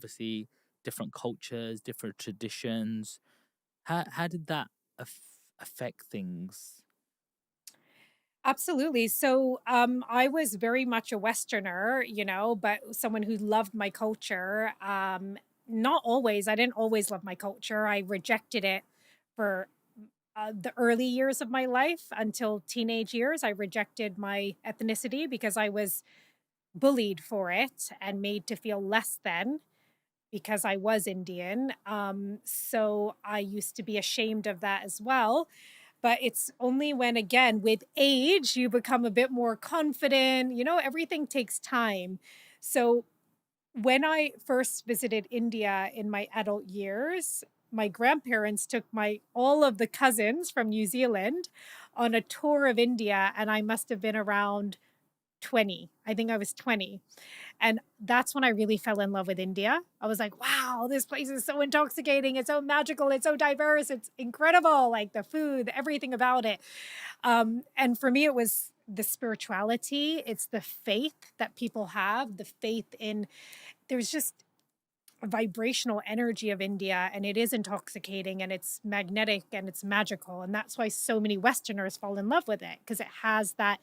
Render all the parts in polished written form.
obviously different cultures, different traditions. How did that affect things? Absolutely. So I was very much a Westerner, but someone who loved my culture. Not always. I didn't always love my culture. I rejected it for the early years of my life until teenage years. I rejected my ethnicity because I was bullied for it and made to feel less than because I was Indian. So I used to be ashamed of that as well. But it's only when, again, with age, you become a bit more confident. Everything takes time. So when I first visited India in my adult years, my grandparents took my all of the cousins from New Zealand on a tour of India, and I must have been around 20. I think I was 20. And that's when I really fell in love with India. I was like, wow, this place is so intoxicating. It's so magical. It's so diverse. It's incredible. Like the food, everything about it. And for me, it was the spirituality, it's the faith that people have, the faith in, there's just a vibrational energy of India, and it is intoxicating and it's magnetic and it's magical. And that's why so many Westerners fall in love with it because it has that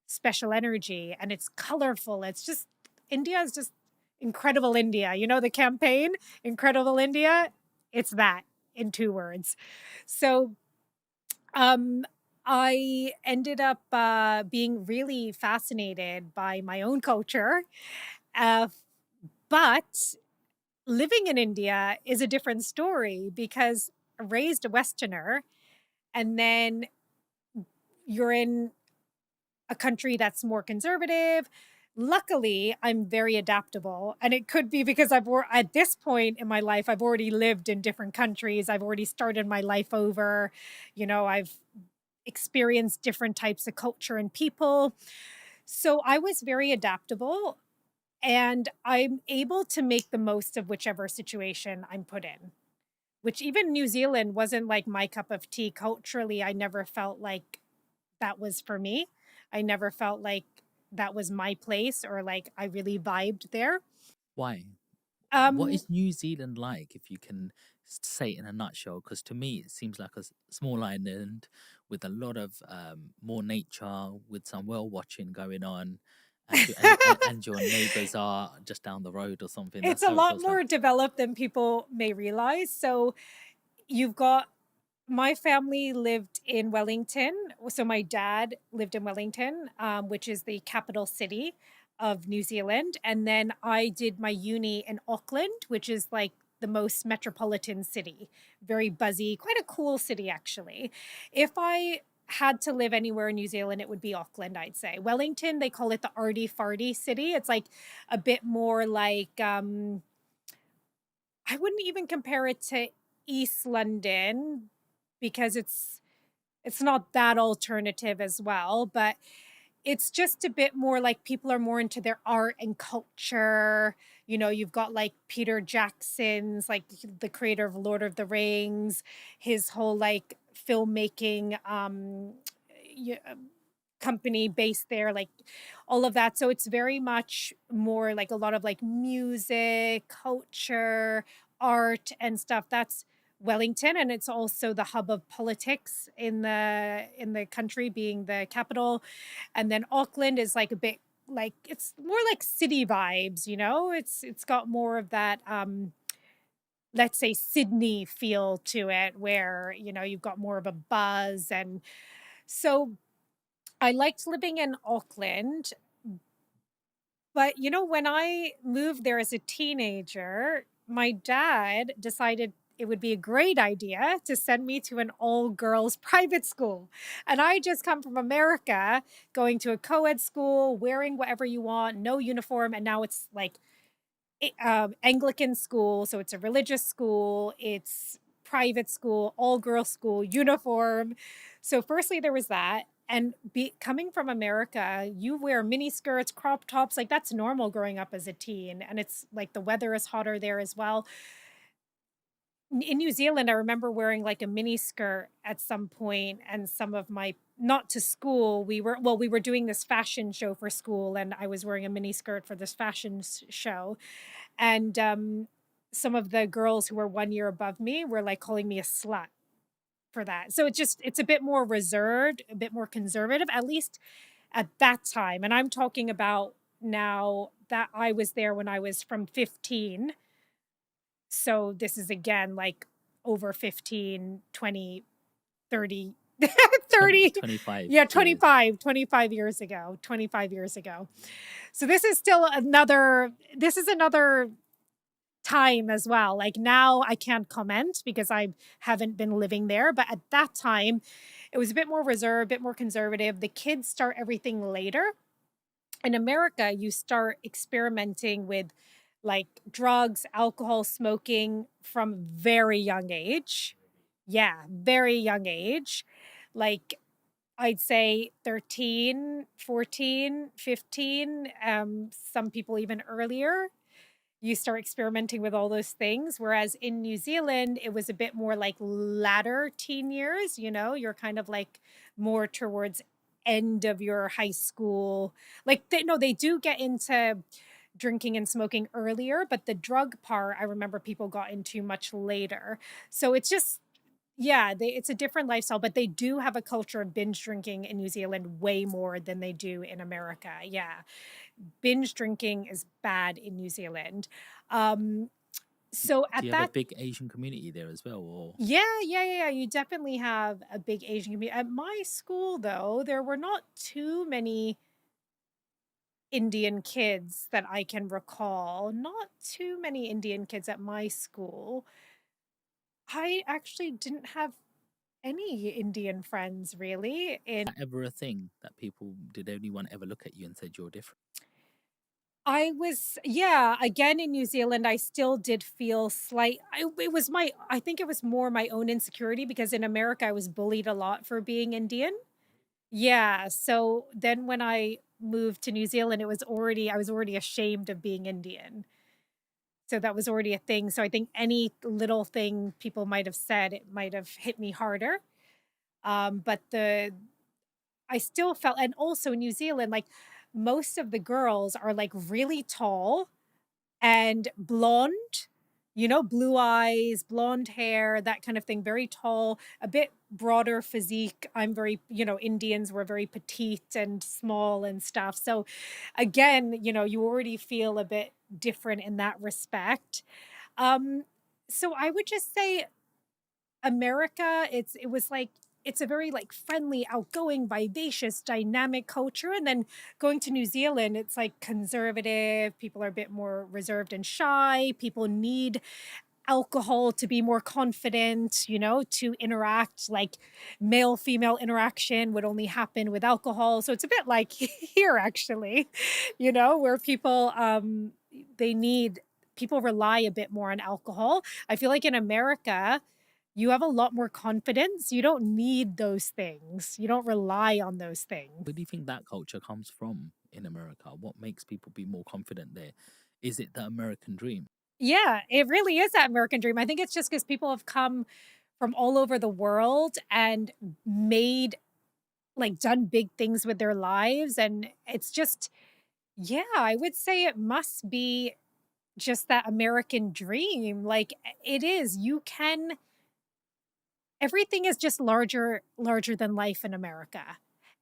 special energy and it's colorful. It's just, India is just incredible India. The campaign, Incredible India? It's that in two words. So um, I ended up being really fascinated by my own culture. Uh, but living in India is a different story because raised a Westerner and then you're in a country that's more conservative. Luckily, I'm very adaptable. And it could be because at this point in my life, I've already lived in different countries. I've already started my life over. I've experienced different types of culture and people. So I was very adaptable and I'm able to make the most of whichever situation I'm put in, which even New Zealand wasn't like my cup of tea culturally. I never felt like that was for me. I never felt like that was my place or like I really vibed there. Why? What Um, is New Zealand like, if you can say it in a nutshell? Because to me, it seems like a small island with a lot of more nature, with some whale watching going on, and your neighbors are just down the road or something. it's That's a how it lot feels like. more developed than people may realize. So you've got my family lived in Wellington. So my dad lived in Wellington, which is the capital city of New Zealand. And then I did my uni in Auckland, which is like the most metropolitan city, very buzzy, quite a cool city, actually. If I had to live anywhere in New Zealand, it would be Auckland, I'd say. Wellington, they call it the arty farty city. It's like a bit more like, I wouldn't even compare it to East London because it's not that alternative as well, but it's just a bit more like people are more into their art and culture. You've got like Peter Jackson's, like the creator of Lord of the Rings, his whole like filmmaking company based there, like all of that. So it's very much more like a lot of like music, culture, art, and stuff. That's Wellington, and it's also the hub of politics in the country, being the capital. And then Auckland is like a bit like it's more like city vibes. It's got more of that let's say Sydney feel to it where you've got more of a buzz. And so I liked living in Auckland, but when I moved there as a teenager, my dad decided it would be a great idea to send me to an all girls private school. And I just come from America, going to a co ed school, wearing whatever you want, no uniform. And now it's like Anglican school. So it's a religious school, it's private school, all girls school, uniform. So, firstly, there was that. And coming from America, you wear mini skirts, crop tops, like that's normal growing up as a teen. And it's like the weather is hotter there as well. In New Zealand, I remember wearing like a mini skirt at some point, and some of my not to school. We were doing this fashion show for school, and I was wearing a mini skirt for this fashion show, and some of the girls who were 1 year above me were like calling me a slut for that. So it's a bit more reserved, a bit more conservative, at least at that time. And I'm talking about now that I was there when I was from 15. So this is again like over 15, 20, 30, 20, 30, 25 yeah, years. 25 years ago, 25 years ago. So this is another time as well. Like now I can't comment because I haven't been living there, but at that time it was a bit more reserved, a bit more conservative. The kids start everything later. In America, you start experimenting with like drugs, alcohol, smoking from very young age. Yeah, very young age. Like I'd say 13, 14, 15, some people even earlier. You start experimenting with all those things. Whereas in New Zealand, it was a bit more like latter teen years, you're kind of like more towards end of your high school. Like they, no, they do get into drinking and smoking earlier, but the drug part, I remember people got into much later. So it's just, yeah, it's a different lifestyle, but they do have a culture of binge drinking in New Zealand way more than they do in America. Yeah, binge drinking is bad in New Zealand. Um, so Do at you have a that, big Asian community there as well, or yeah, you definitely have a big Asian community. At my school, though, there were not too many Indian kids that I can recall. Not too many Indian kids at my school. I actually didn't have any Indian friends really in. that ever a thing that people did anyone ever look at you and said you're different? I was, yeah, again in New Zealand, I still did feel I think it was more my own insecurity because in America, I was bullied a lot for being Indian. Yeah. So then when I moved to New Zealand, I was already ashamed of being Indian. So that was already a thing. So I think any little thing people might have said, it might have hit me harder. But I still felt, and also in New Zealand, like most of the girls are like really tall and blonde, blue eyes, blonde hair, that kind of thing, very tall, a bit broader physique. I'm very, Indians were very petite and small and stuff. So again, you already feel a bit different in that respect. Um, so I would just say America, it was like it's a very like friendly, outgoing, vivacious, dynamic culture. And then going to New Zealand, it's like conservative. People are a bit more reserved and shy. People need alcohol to be more confident, to interact. Like male female interaction would only happen with alcohol. So it's a bit like here, actually, where they need, people rely a bit more on alcohol. I feel like in America, you have a lot more confidence. You don't need those things. You don't rely on those things. Where do you think that culture comes from in America? What makes people be more confident there? Is it the American dream? Yeah, it really is that American dream. I think it's just because people have come from all over the world and made, like, done big things with their lives. And it's just, yeah, I would say it must be just that American dream. Like, it is. Everything is just larger than life in America.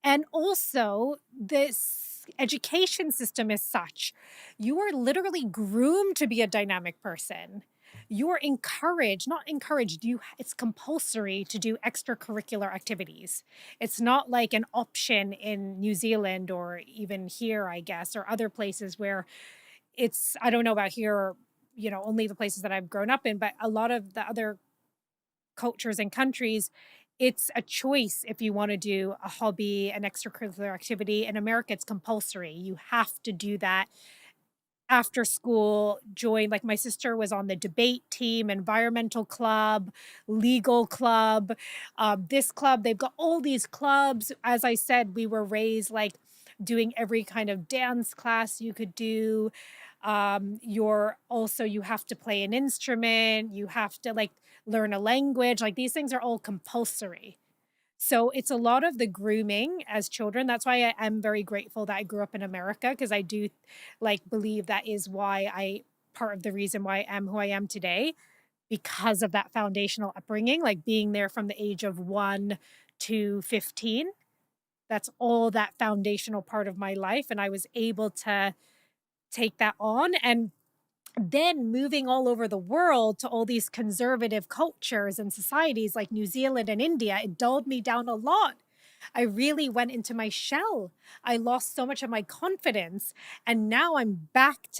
And also, this education system is such, you are literally groomed to be a dynamic person. You are encouraged, not encouraged, it's compulsory to do extracurricular activities. It's not like an option in New Zealand or even here, I guess, or other places where I don't know about here, only the places that I've grown up in, but a lot of the other cultures and countries, it's a choice if you want to do a hobby, an extracurricular activity. In America, it's compulsory. You have to do that after school. Join, like my sister was on the debate team, environmental club, legal club, this club. They've got all these clubs. As I said, we were raised like doing every kind of dance class you could do. You have to play an instrument, you have to like learn a language. Like these things are all compulsory. So it's a lot of the grooming as children. That's why I am very grateful that I grew up in America, because I do like believe that is why I part of the reason why I am who I am today because of that foundational upbringing, like being there from the age of 1 to 15. That's all that foundational part of my life, and I was able to take that on, and then moving all over the world to all these conservative cultures and societies like New Zealand and India, it dulled me down a lot. I really went into my shell. I lost so much of my confidence, and now I'm back